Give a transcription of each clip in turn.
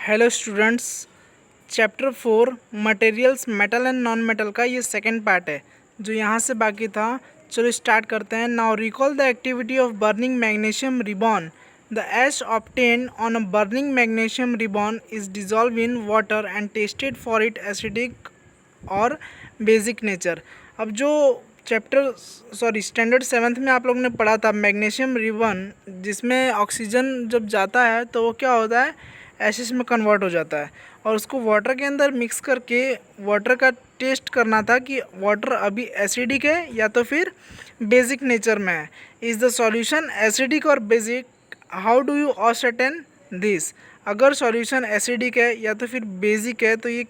Hello students, chapter 4 materials metal and non metal का ये second part है जो यहाँ से बाकी था। चलो स्टार्ट करते हैं। Now recall the activity of burning magnesium ribbon. The ash obtain on a burning magnesium ribbon is dissolve in water and tested for it acidic और बेसिक नेचर। अब जो स्टैंडर्ड 7th में आप लोगों ने पढ़ा था मैग्नीशियम रिबन, जिसमें ऑक्सीजन जब जाता है तो वो क्या होता है, एसिड में कन्वर्ट हो जाता है और उसको वाटर के अंदर मिक्स करके वाटर का टेस्ट करना था कि वाटर अभी एसिडिक है या तो फिर बेसिक नेचर में है। इज़ द सॉल्यूशन एसिडिक और basic? How do you ascertain this? अगर सॉल्यूशन एसिडिक है या तो फिर बेसिक है तो ये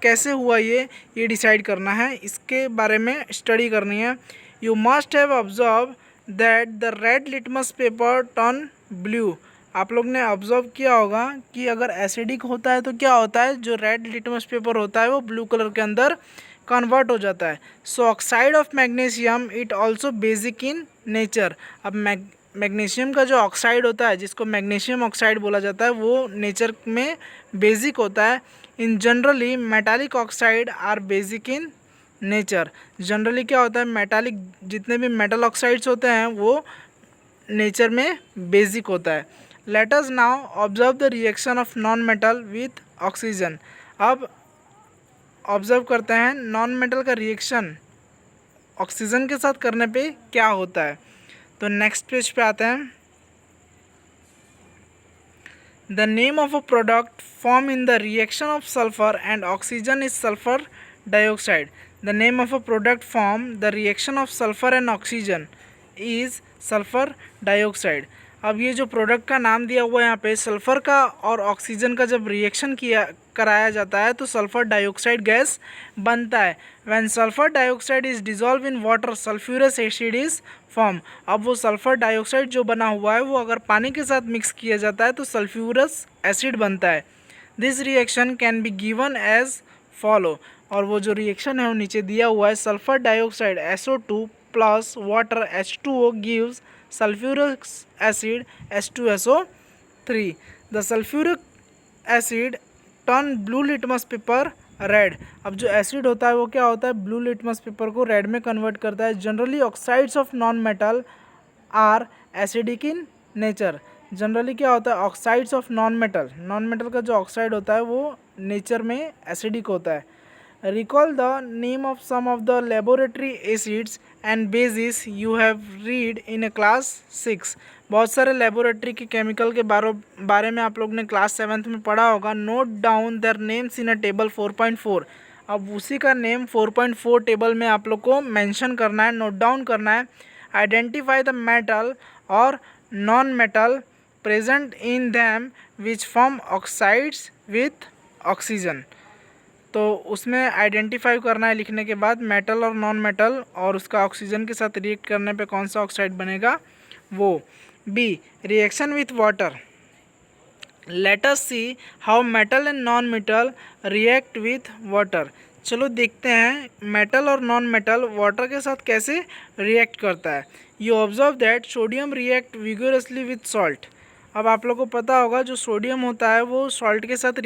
कैसे हुआ ये डिसाइड करना है, इसके बारे में स्टडी करनी है। You must have observe that the red litmus paper turn blue. आप लोग ने ऑब्जर्व किया होगा कि अगर एसिडिक होता है तो क्या होता है, जो रेड लिटमस पेपर होता है वो ब्लू कलर के अंदर कन्वर्ट हो जाता है। So oxide of magnesium it also basic in nature. अब मैग्नीशियम का जो ऑक्साइड होता है, जिसको मैग्नीशियम ऑक्साइड बोला जाता है, वो नेचर में बेसिक होता है। In generally metallic oxide are basic in nature. Generally क्या होता है, मेटालिक जितने भी मेटल ऑक्साइड्स होते हैं वो नेचर में बेसिक होता है। Let us now observe the reaction of non metal with oxygen. अब ऑब्जर्व करते हैं नॉन मेटल का रिएक्शन ऑक्सीजन के साथ करने पे क्या होता है। तो नेक्स्ट पेज पे आते हैं। The name of a product form in the reaction of sulphur and oxygen is sulphur dioxide. The name of a product form the reaction of sulphur and oxygen is sulphur dioxide. अब ये जो product का नाम दिया हुआ है यहाँ पे, सल्फ़र का और ऑक्सीजन का जब रिएक्शन कराया जाता है तो सल्फ़र डाइऑक्साइड गैस बनता है। When sulphur dioxide is dissolve in water sulphurous acid is form. अब वो सल्फ़र डाइऑक्साइड जो बना हुआ है वो अगर पानी के साथ मिक्स किया जाता है तो सल्फ्यूरस एसिड बनता है। This reaction can be given as follow. और वो जो रिएक्शन है वो नीचे दिया हुआ है। Sulphur dioxide SO2 plus water H2O gives sulfuric acid H2SO3. The sulfuric acid turn blue litmus paper red. अब जो एसिड होता है वो क्या होता है, ब्लू लिटमस पेपर को रेड में कन्वर्ट करता है। Generally oxides of non metal are acidic in nature. Generally क्या होता है, ऑक्साइड्स ऑफ नॉन मेटल का जो ऑक्साइड होता है वो नेचर में एसिडिक होता है। Recall the name of some of the laboratory acids and bases you have read in a class 6. बहुत सारे लेबोरेटरी के केमिकल के बारे में आप लोग ने क्लास 7th में पढ़ा होगा। Note down their names in a table 4.4। अब उसी का नेम 4.4 टेबल में आप लोग को मेंशन करना है, नोट डाउन करना है। आइडेंटिफाई द मेटल और non metal present in them which form oxides with oxygen. तो उसमें आइडेंटिफाई करना है लिखने के बाद मेटल और नॉन मेटल, और उसका ऑक्सीजन के साथ रिएक्ट करने पे कौन सा ऑक्साइड बनेगा वो। B, reaction with water. Let us see how metal and non metal react with water. चलो देखते हैं मेटल और नॉन मेटल वाटर के साथ कैसे रिएक्ट करता है। You observe that sodium react vigorously with salt. अब आप लोग को पता होगा जो सोडियम होता है वो सॉल्ट के साथ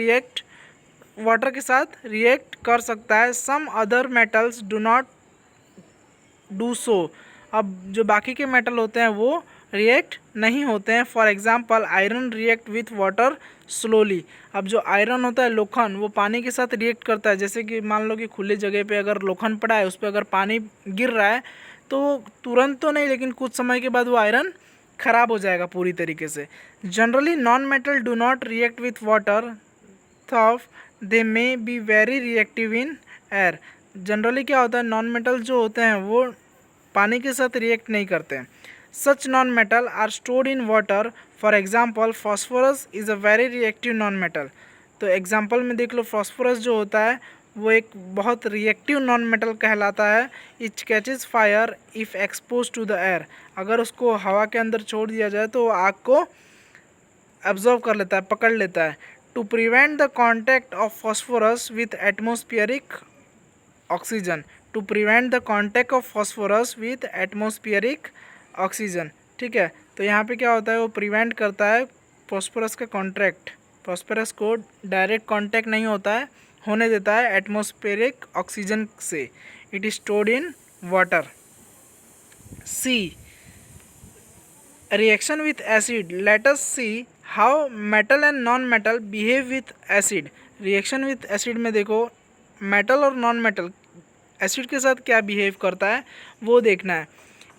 वाटर के साथ रिएक्ट कर सकता है। Some other metals do not do so. अब जो बाकी के मेटल होते हैं वो रिएक्ट नहीं होते हैं। For example iron react with water slowly. अब जो आयरन होता है, लोखंड, वो पानी के साथ रिएक्ट करता है। जैसे कि मान लो कि खुले जगह पे अगर लोखंड पड़ा है, उस पर अगर पानी गिर रहा है तो तुरंत तो नहीं, लेकिन कुछ समय के बाद वो आयरन खराब हो जाएगा पूरी तरीके से। Generally non metal do not react with water, though they may be very reactive in air. Generally क्या होता है, नॉन मेटल जो होते हैं वो पानी के साथ रिएक्ट नहीं करते हैं। Such non metal are stored in water. For example phosphorus is a very reactive non metal. तो एग्जाम्पल में देख लो, फॉस्फोरस जो होता है वो एक बहुत रिएक्टिव नॉन मेटल कहलाता है। It catches fire if expose to the air. अगर उसको हवा के अंदर छोड़ दिया जाए तो आग को एब्जॉर्व कर लेता है, पकड़ लेता है। To prevent the contact of phosphorus with atmospheric oxygen. To prevent the contact of phosphorus with atmospheric oxygen. ठीक है, तो यहाँ पे क्या होता है, वो प्रिवेंट करता है फॉस्फोरस का फॉस्फोरस को डायरेक्ट कांटेक्ट नहीं होने देता है एटमॉस्फेरिक ऑक्सीजन से। It is stored in water. See, reaction with acid. Let us see how metal and non-metal behave with acid. Reaction with acid में देखो मेटल और नॉन मेटल एसिड के साथ क्या बिहेव करता है वो देखना है।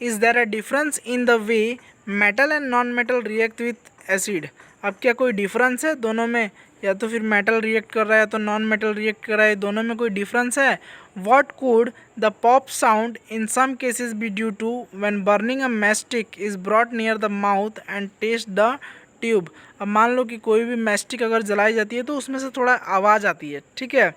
Is there a difference in the way metal and non metal react with acid. अब क्या कोई डिफरेंस है दोनों में, या तो फिर मेटल रिएक्ट कर रहा है या तो नॉन मेटल रिएक्ट कर रहा है, दोनों में कोई डिफरेंस है। What could the pop sound in some cases be due to when burning a matchstick is brought near the mouth and taste the tube? अब मान लो कि कोई भी मैस्टिक अगर जलाई जाती है तो उसमें से थोड़ा आवाज़ आती है, ठीक है।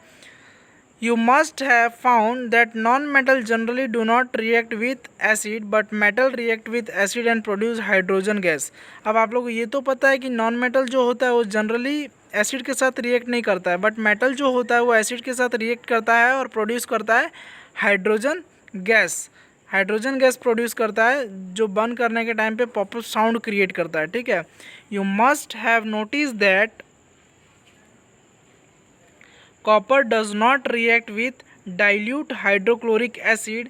You must have found that non-metal generally do not react with acid but metal react with acid and produce hydrogen gas. अब आप लोग को ये तो पता है कि नॉन मेटल जो होता है वो जनरली एसिड के साथ रिएक्ट नहीं करता है, बट मेटल जो होता है वो एसिड के साथ रिएक्ट करता है और प्रोड्यूस करता है hydrogen gas. Hydrogen gas produce करता है जो बर्न करने के टाइम पे पॉप अप साउंड क्रिएट करता है, ठीक है। You must have notice that copper does not react with dilute hydrochloric acid.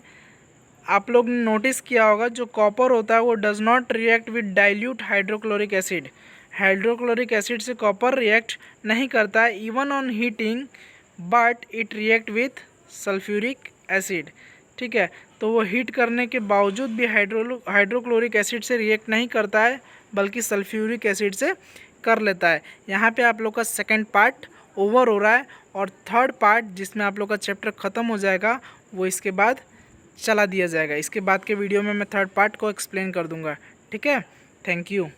आप लोग ने नोटिस किया होगा जो कॉपर होता है वो does not react with dilute hydrochloric acid. Hydrochloric acid से कॉपर रिएक्ट नहीं करता है even on heating, but it react with sulphuric acid, ठीक है। तो वो हीट करने के बावजूद भी हाइड्रोक्लोरिक एसिड से रिएक्ट नहीं करता है बल्कि सल्फ्यूरिक एसिड से कर लेता है। यहाँ पे आप लोग का सेकेंड पार्ट ओवर हो रहा है और थर्ड पार्ट जिसमें आप लोग का चैप्टर ख़त्म हो जाएगा वो इसके बाद चला दिया जाएगा। इसके बाद के वीडियो में मैं थर्ड पार्ट को एक्सप्लेन कर दूँगा, ठीक है। Thank you.